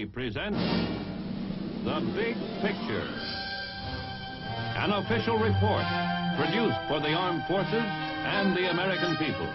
Army presents The Big Picture, an official report produced for the armed forces and the American people.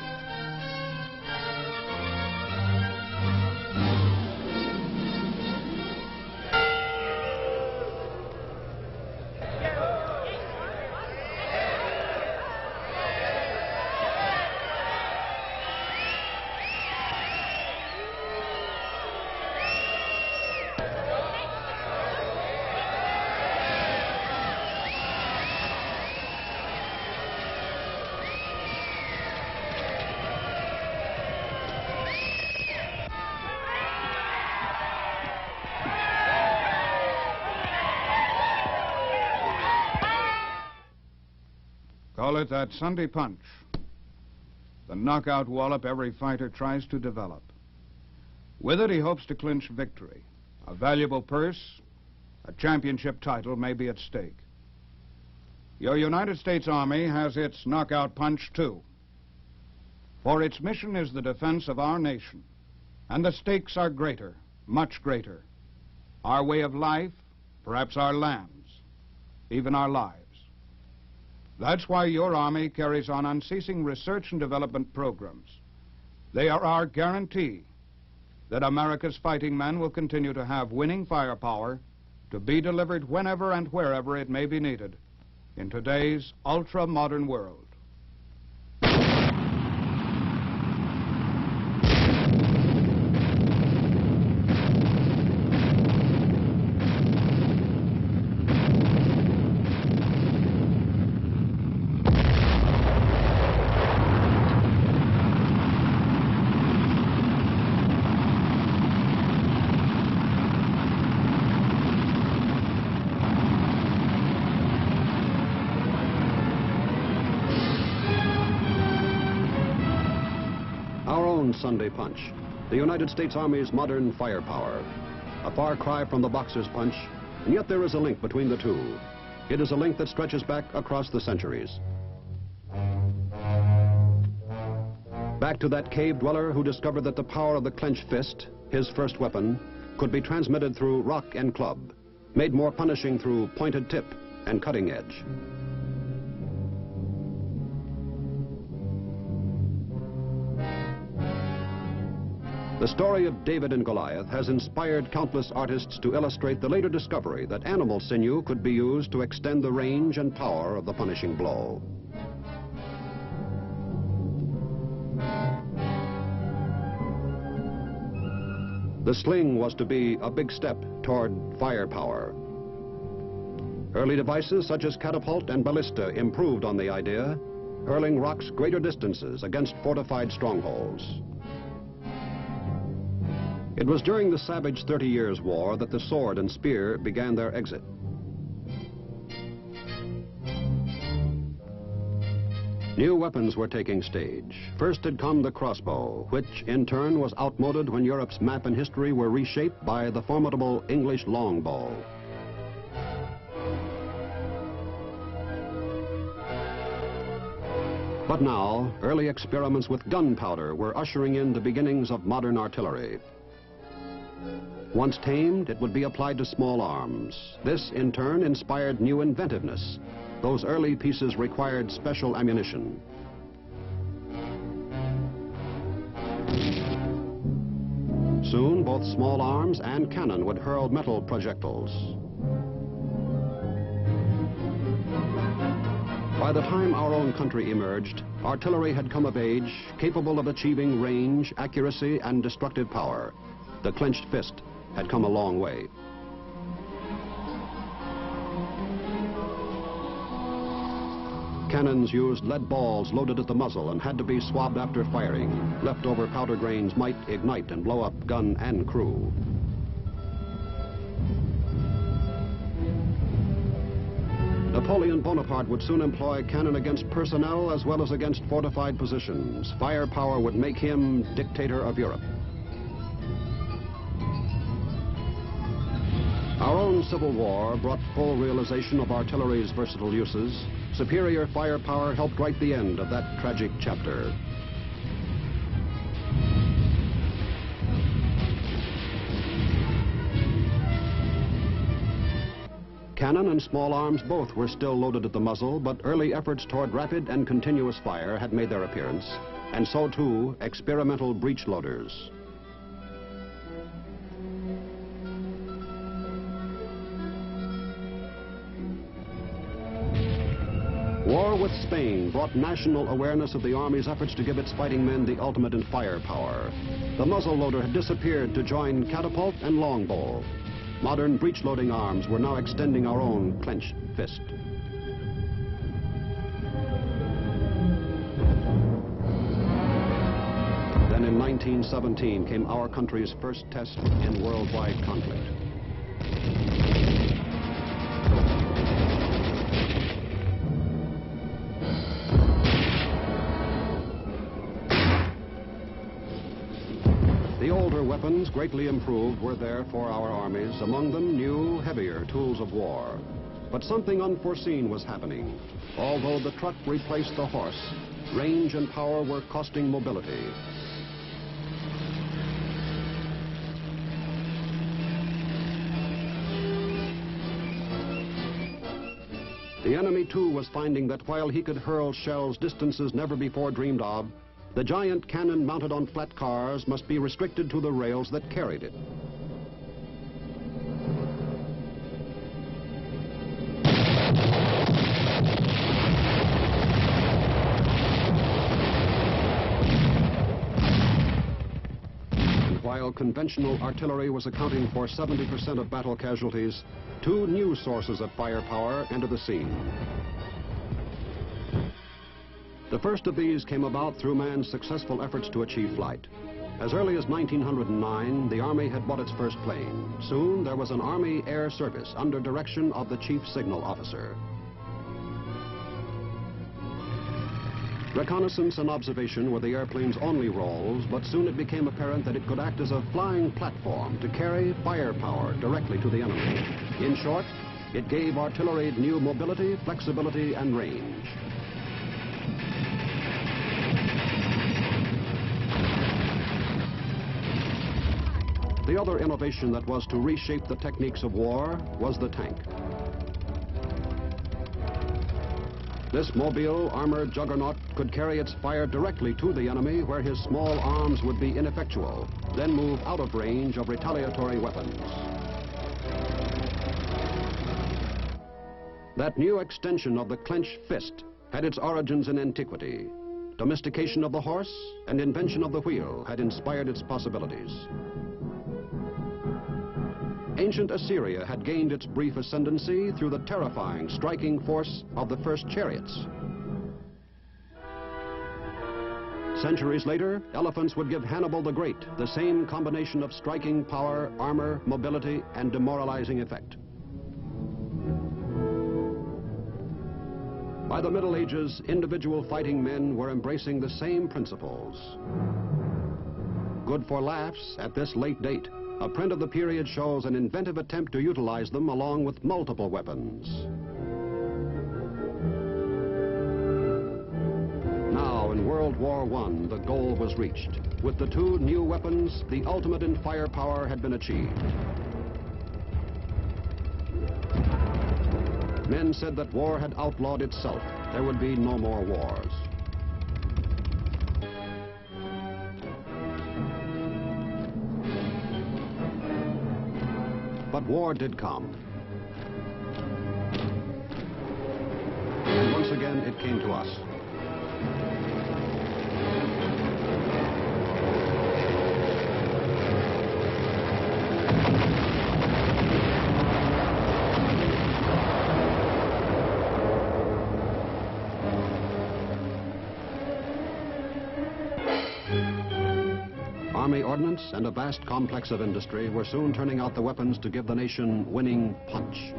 Call it that Sunday punch. The knockout wallop every fighter tries to develop. With it, he hopes to clinch victory. A valuable purse, a championship title may be at stake. Your United States Army has its knockout punch, too. For its mission is the defense of our nation. And the stakes are greater, much greater. Our way of life, perhaps our lands, even our lives. That's why your Army carries on unceasing research and development programs. They are our guarantee that America's fighting men will continue to have winning firepower to be delivered whenever and wherever it may be needed in today's ultra-modern world. Sunday punch, the United States Army's modern firepower. A far cry from the boxer's punch, and yet there is a link between the two. It is a link that stretches back across the centuries. Back to that cave dweller who discovered that the power of the clenched fist, his first weapon, could be transmitted through rock and club, made more punishing through pointed tip and cutting edge. The story of David and Goliath has inspired countless artists to illustrate the later discovery that animal sinew could be used to extend the range and power of the punishing blow. The sling was to be a big step toward firepower. Early devices such as catapult and ballista improved on the idea, hurling rocks greater distances against fortified strongholds. It was during the savage 30 Years' War that the sword and spear began their exit. New weapons were taking stage. First had come the crossbow, which in turn was outmoded when Europe's map and history were reshaped by the formidable English longbow. But now, early experiments with gunpowder were ushering in the beginnings of modern artillery. Once tamed, it would be applied to small arms. This, in turn, inspired new inventiveness. Those early pieces required special ammunition. Soon, both small arms and cannon would hurl metal projectiles. By the time our own country emerged, artillery had come of age, capable of achieving range, accuracy, and destructive power. The clenched fist had come a long way. Cannons used lead balls loaded at the muzzle and had to be swabbed after firing. Leftover powder grains might ignite and blow up gun and crew. Napoleon Bonaparte would soon employ cannon against personnel as well as against fortified positions. Firepower would make him dictator of Europe. Our own Civil War brought full realization of artillery's versatile uses. Superior firepower helped write the end of that tragic chapter. Cannon and small arms both were still loaded at the muzzle, but early efforts toward rapid and continuous fire had made their appearance, and so too experimental breech loaders. War with Spain brought national awareness of the Army's efforts to give its fighting men the ultimate in firepower. The muzzle loader had disappeared to join catapult and longbow. Modern breech-loading arms were now extending our own clenched fist. Then in 1917 came our country's first test in worldwide conflict. The older weapons, greatly improved, were there for our armies, among them new, heavier tools of war. But something unforeseen was happening. Although the truck replaced the horse, range and power were costing mobility. The enemy, too, was finding that while he could hurl shells distances never before dreamed of, the giant cannon mounted on flat cars must be restricted to the rails that carried it. And while conventional artillery was accounting for 70% of battle casualties, two new sources of firepower entered the scene. The first of these came about through man's successful efforts to achieve flight. As early as 1909, the Army had bought its first plane. Soon, there was an Army Air Service under direction of the Chief Signal Officer. Reconnaissance and observation were the airplane's only roles, but soon it became apparent that it could act as a flying platform to carry firepower directly to the enemy. In short, it gave artillery new mobility, flexibility, and range. The other innovation that was to reshape the techniques of war was the tank. This mobile, armored juggernaut could carry its fire directly to the enemy where his small arms would be ineffectual, then move out of range of retaliatory weapons. That new extension of the clenched fist had its origins in antiquity. Domestication of the horse and invention of the wheel had inspired its possibilities. Ancient Assyria had gained its brief ascendancy through the terrifying, striking force of the first chariots. Centuries later, elephants would give Hannibal the Great the same combination of striking power, armor, mobility, and demoralizing effect. By the Middle Ages, individual fighting men were embracing the same principles. Good for laughs at this late date. A print of the period shows an inventive attempt to utilize them along with multiple weapons. Now, in World War I, the goal was reached. With the two new weapons, the ultimate in firepower had been achieved. Men said that war had outlawed itself. There would be no more wars. But war did come. And once again, it came to us. Army ordnance and a vast complex of industry were soon turning out the weapons to give the nation winning punch.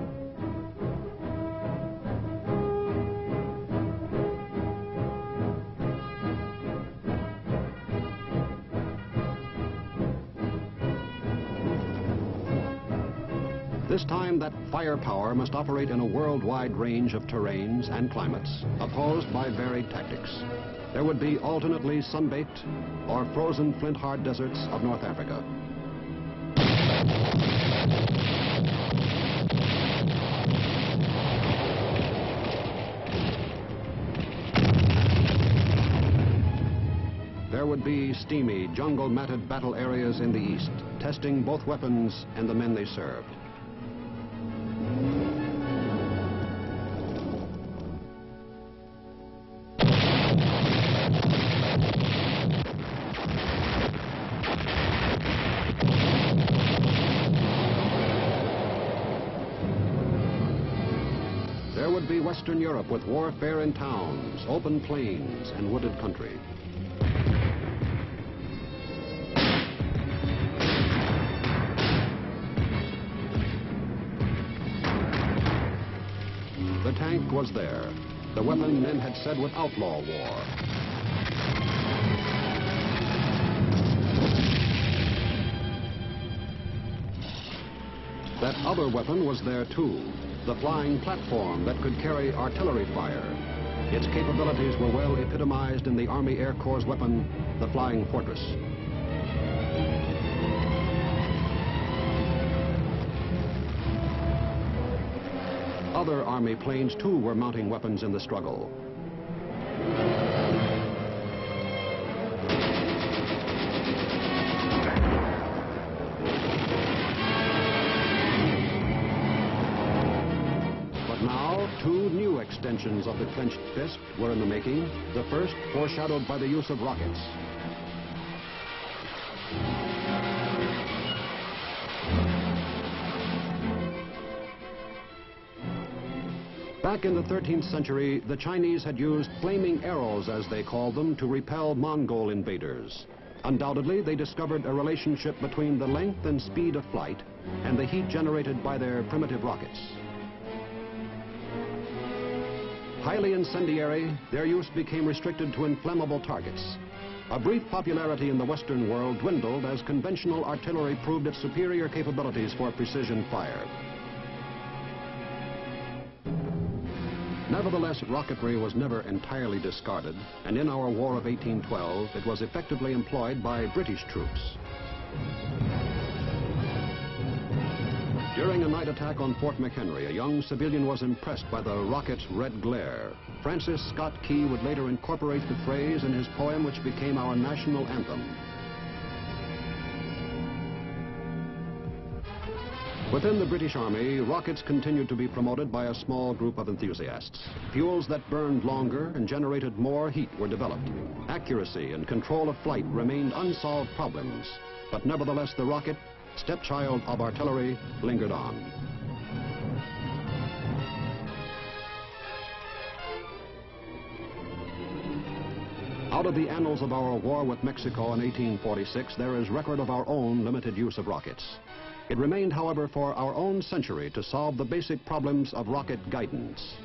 This time, that firepower must operate in a worldwide range of terrains and climates, opposed by varied tactics. There would be alternately sun-baked or frozen flint-hard deserts of North Africa. there would be steamy, jungle-matted battle areas in the east, testing both weapons and the men they served. There would be Western Europe with warfare in towns, open plains, and wooded country. The tank was there, the weapon men had said would outlaw war. That other weapon was there too, the flying platform that could carry artillery fire. Its capabilities were well epitomized in the Army Air Corps' weapon, the Flying Fortress. Other Army planes too were mounting weapons in the struggle. Two new extensions of the clenched fist were in the making, the first foreshadowed by the use of rockets. Back in the 13th century, the Chinese had used flaming arrows, as they called them, to repel Mongol invaders. Undoubtedly, they discovered a relationship between the length and speed of flight and the heat generated by their primitive rockets. Highly incendiary, their use became restricted to inflammable targets. A brief popularity in the Western world dwindled as conventional artillery proved its superior capabilities for precision fire. Nevertheless, rocketry was never entirely discarded, and in our War of 1812, it was effectively employed by British troops. During a night attack on Fort McHenry, a young civilian was impressed by the rocket's red glare. Francis Scott Key would later incorporate the phrase in his poem, which became our national anthem. Within the British Army, rockets continued to be promoted by a small group of enthusiasts. Fuels that burned longer and generated more heat were developed. Accuracy and control of flight remained unsolved problems, but nevertheless the rocket, stepchild of artillery, lingered on. Out of the annals of our war with Mexico in 1846, there is record of our own limited use of rockets. It remained, however, for our own century to solve the basic problems of rocket guidance.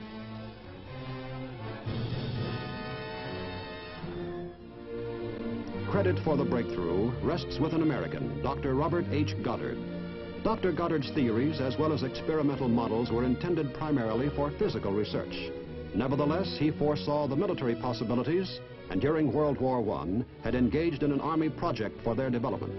Credit for the breakthrough rests with an American, Dr. Robert H. Goddard. Dr. Goddard's theories, as well as experimental models, were intended primarily for physical research. Nevertheless, he foresaw the military possibilities, and during World War I, had engaged in an Army project for their development.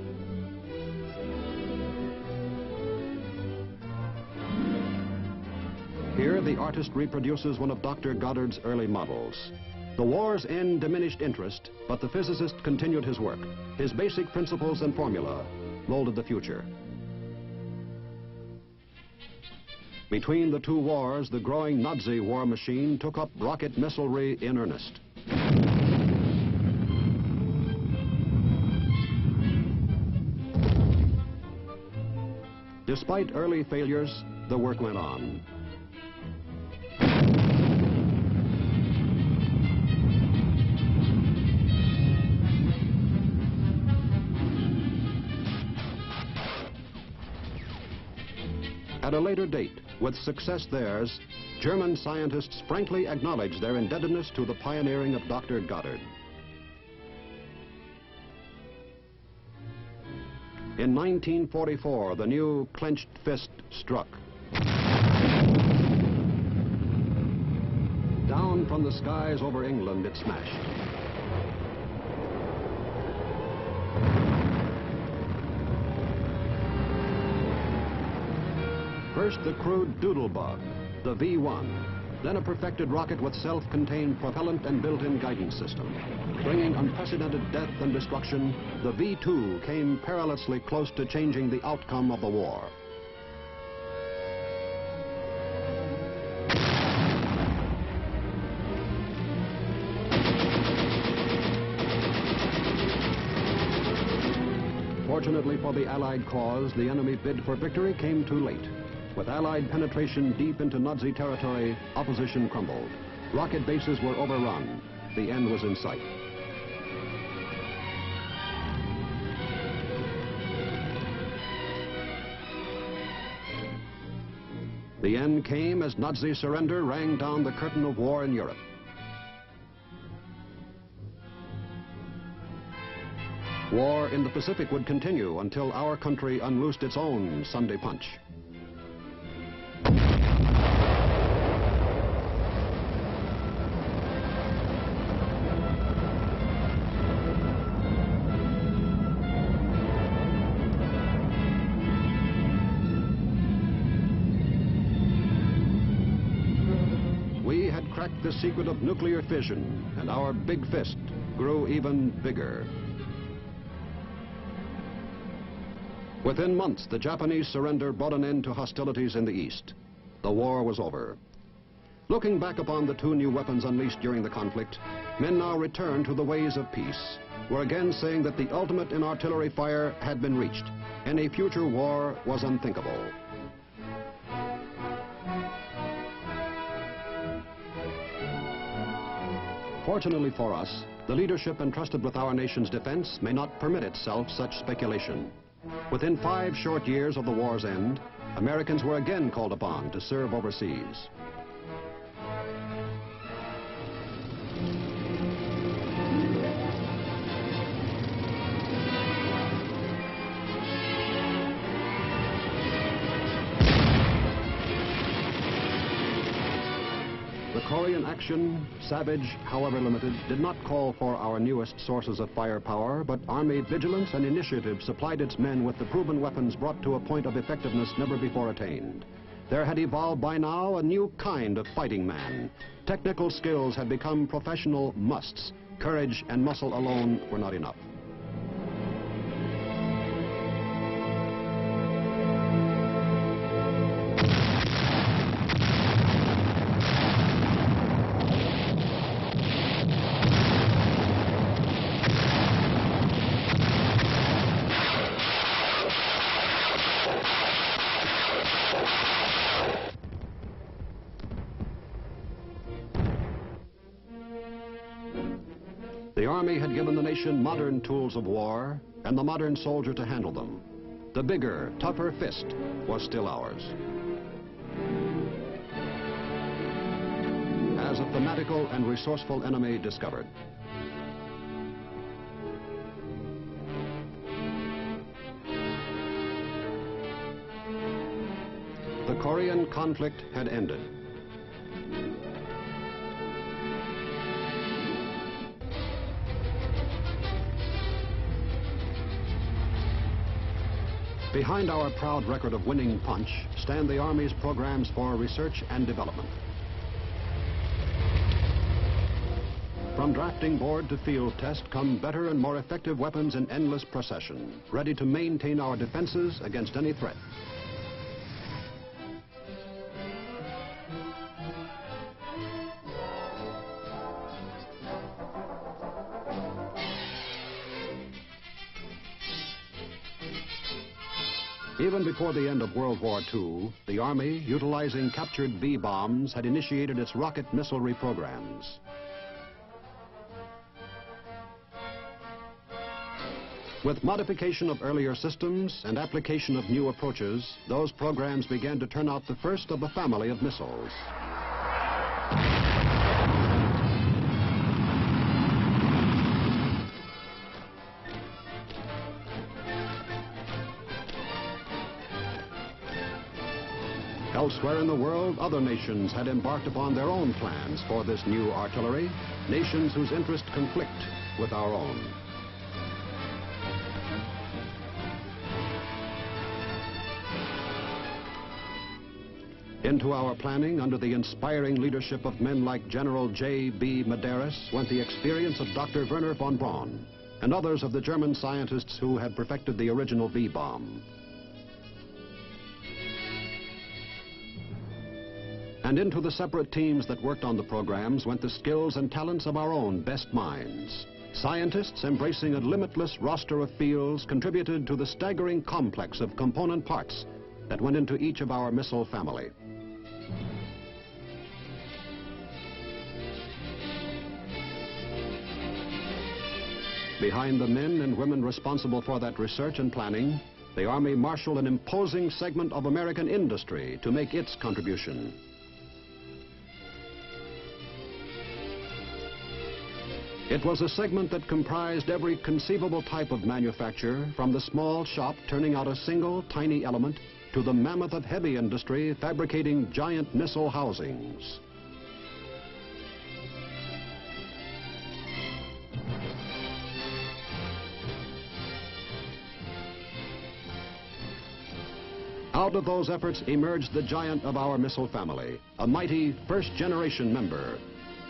Here, the artist reproduces one of Dr. Goddard's early models. The war's end diminished interest, but the physicist continued his work. His basic principles and formula molded the future. Between the two wars, the growing Nazi war machine took up rocket missilery in earnest. Despite early failures, the work went on. At a later date, with success theirs, German scientists frankly acknowledged their indebtedness to the pioneering of Dr. Goddard. In 1944, the new clenched fist struck. Down from the skies over England, it smashed. First, the crude doodlebug, the V-1. Then a perfected rocket with self-contained propellant and built-in guidance system. Bringing unprecedented death and destruction, the V-2 came perilously close to changing the outcome of the war. Fortunately for the Allied cause, the enemy bid for victory came too late. With Allied penetration deep into Nazi territory, opposition crumbled. Rocket bases were overrun. The end was in sight. The end came as Nazi surrender rang down the curtain of war in Europe. War in the Pacific would continue until our country unloosed its own Sunday punch. We had cracked the secret of nuclear fission, and our big fist grew even bigger. Within months, the Japanese surrender brought an end to hostilities in the East. The war was over. Looking back upon the two new weapons unleashed during the conflict, men now return to the ways of peace. We're again saying that the ultimate in artillery fire had been reached. Any future war was unthinkable. Fortunately for us, the leadership entrusted with our nation's defense may not permit itself such speculation. Within 5 short years of the war's end, Americans were again called upon to serve overseas. The Korean action, savage, however limited, did not call for our newest sources of firepower, but Army vigilance and initiative supplied its men with the proven weapons brought to a point of effectiveness never before attained. There had evolved by now a new kind of fighting man. Technical skills had become professional musts. Courage and muscle alone were not enough. The Army had given the nation modern tools of war and the modern soldier to handle them. The bigger, tougher fist was still ours. As a fanatical and resourceful enemy discovered. The Korean conflict had ended. Behind our proud record of winning punch stand the Army's programs for research and development. From drafting board to field test come better and more effective weapons in endless procession, ready to maintain our defenses against any threat. Even before the end of World War II, the Army, utilizing captured V-bombs, had initiated its rocket missile reprograms. With modification of earlier systems and application of new approaches, those programs began to turn out the first of a family of missiles. Elsewhere in the world, other nations had embarked upon their own plans for this new artillery, nations whose interests conflict with our own. Into our planning, under the inspiring leadership of men like General J.B. Medeiros, went the experience of Dr. Werner von Braun and others of the German scientists who had perfected the original V-bomb. And into the separate teams that worked on the programs went the skills and talents of our own best minds. Scientists embracing a limitless roster of fields contributed to the staggering complex of component parts that went into each of our missile family. Behind the men and women responsible for that research and planning, the Army marshaled an imposing segment of American industry to make its contribution. It was a segment that comprised every conceivable type of manufacture, from the small shop turning out a single tiny element to the mammoth of heavy industry fabricating giant missile housings. Out of those efforts emerged the giant of our missile family, a mighty first-generation member.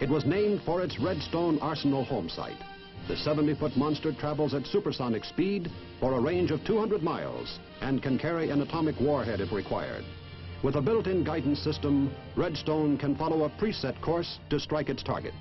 It was named for its Redstone Arsenal home site. The 70-foot monster travels at supersonic speed for a range of 200 miles and can carry an atomic warhead if required. With a built-in guidance system, Redstone can follow a preset course to strike its target.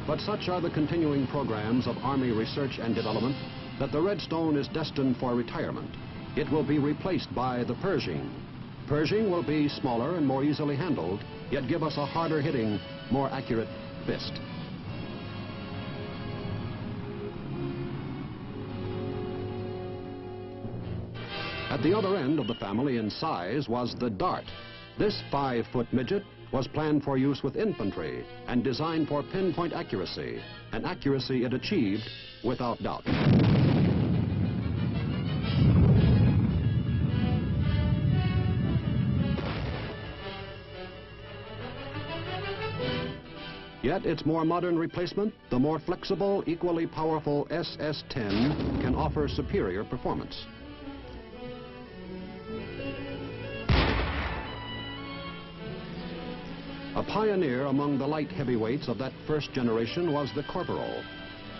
But such are the continuing programs of Army research and development that the Redstone is destined for retirement. It will be replaced by the Pershing. Pershing will be smaller and more easily handled, yet give us a harder hitting, more accurate fist. At the other end of the family in size was the Dart. This 5-foot midget was planned for use with infantry and designed for pinpoint accuracy, an accuracy it achieved without doubt. Yet its more modern replacement, the more flexible, equally powerful SS-10, can offer superior performance. A pioneer among the light heavyweights of that first generation was the Corporal.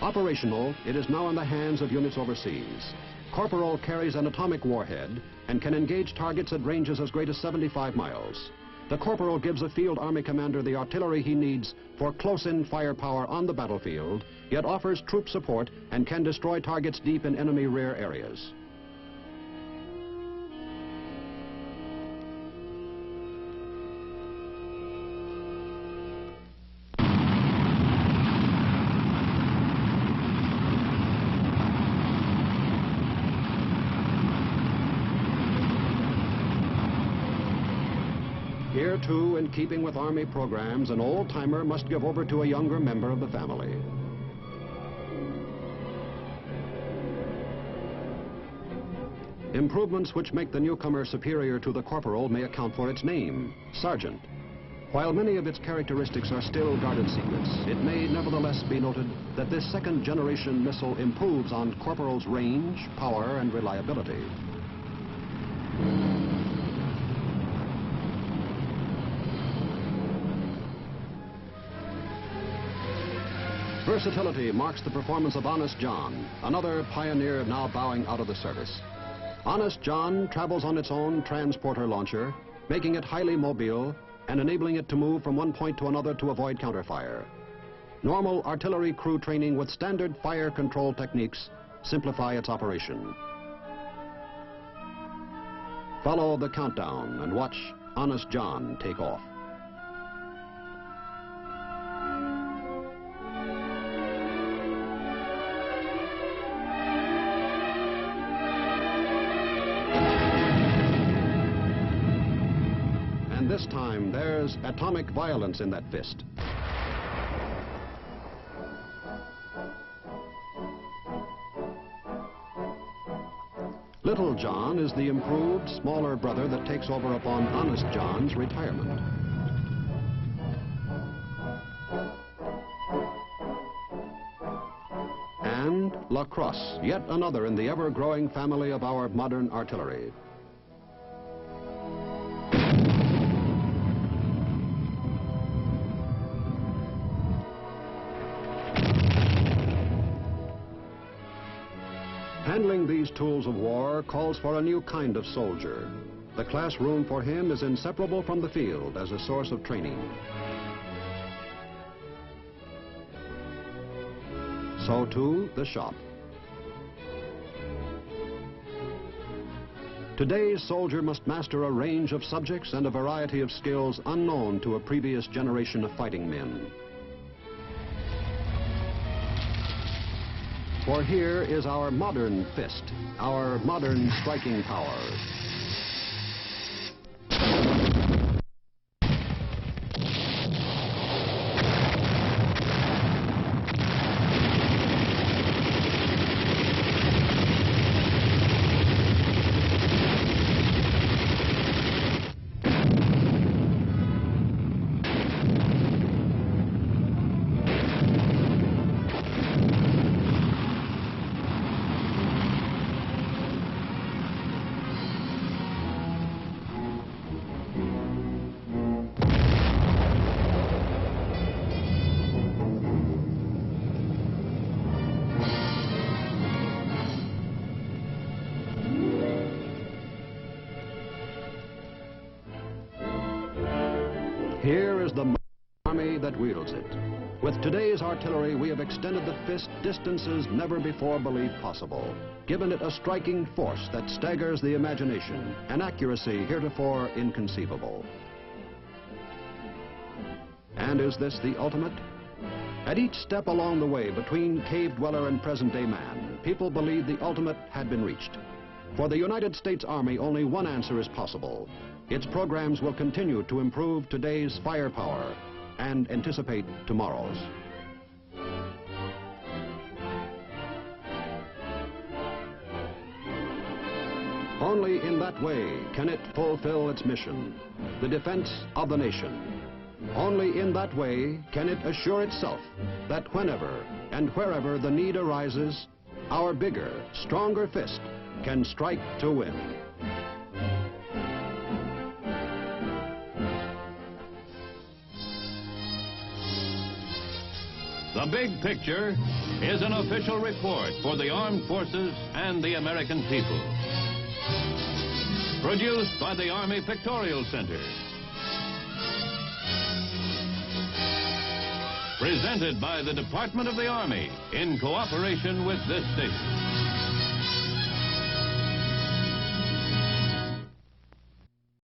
Operational, it is now in the hands of units overseas. Corporal carries an atomic warhead and can engage targets at ranges as great as 75 miles. The Corporal gives a field army commander the artillery he needs for close-in firepower on the battlefield, yet offers troop support and can destroy targets deep in enemy rear areas. Here, too, in keeping with Army programs, an old-timer must give over to a younger member of the family. Improvements which make the newcomer superior to the Corporal may account for its name, Sergeant. While many of its characteristics are still guarded secrets, it may nevertheless be noted that this second-generation missile improves on Corporal's range, power, and reliability. Versatility marks the performance of Honest John, another pioneer now bowing out of the service. Honest John travels on its own transporter launcher, making it highly mobile and enabling it to move from one point to another to avoid counterfire. Normal artillery crew training with standard fire control techniques simplify its operation. Follow the countdown and watch Honest John take off. This time, there's atomic violence in that fist. Little John is the improved, smaller brother that takes over upon Honest John's retirement. And La Crosse, yet another in the ever-growing family of our modern artillery. Handling these tools of war calls for a new kind of soldier. The classroom for him is inseparable from the field as a source of training. So too, the shop. Today's soldier must master a range of subjects and a variety of skills unknown to a previous generation of fighting men. For here is our modern fist, our modern striking power. Here is the army that wields it. With today's artillery, we have extended the fist distances never before believed possible, given it a striking force that staggers the imagination, an accuracy heretofore inconceivable. And is this the ultimate? At each step along the way between cave dweller and present-day man, people believed the ultimate had been reached. For the United States Army, only one answer is possible. Its programs will continue to improve today's firepower and anticipate tomorrow's. Only in that way can it fulfill its mission, the defense of the nation. Only in that way can it assure itself that whenever and wherever the need arises, our bigger, stronger fist can strike to win. The Big Picture is an official report for the armed forces and the American people. Produced by the Army Pictorial Center. Presented by the Department of the Army in cooperation with this station.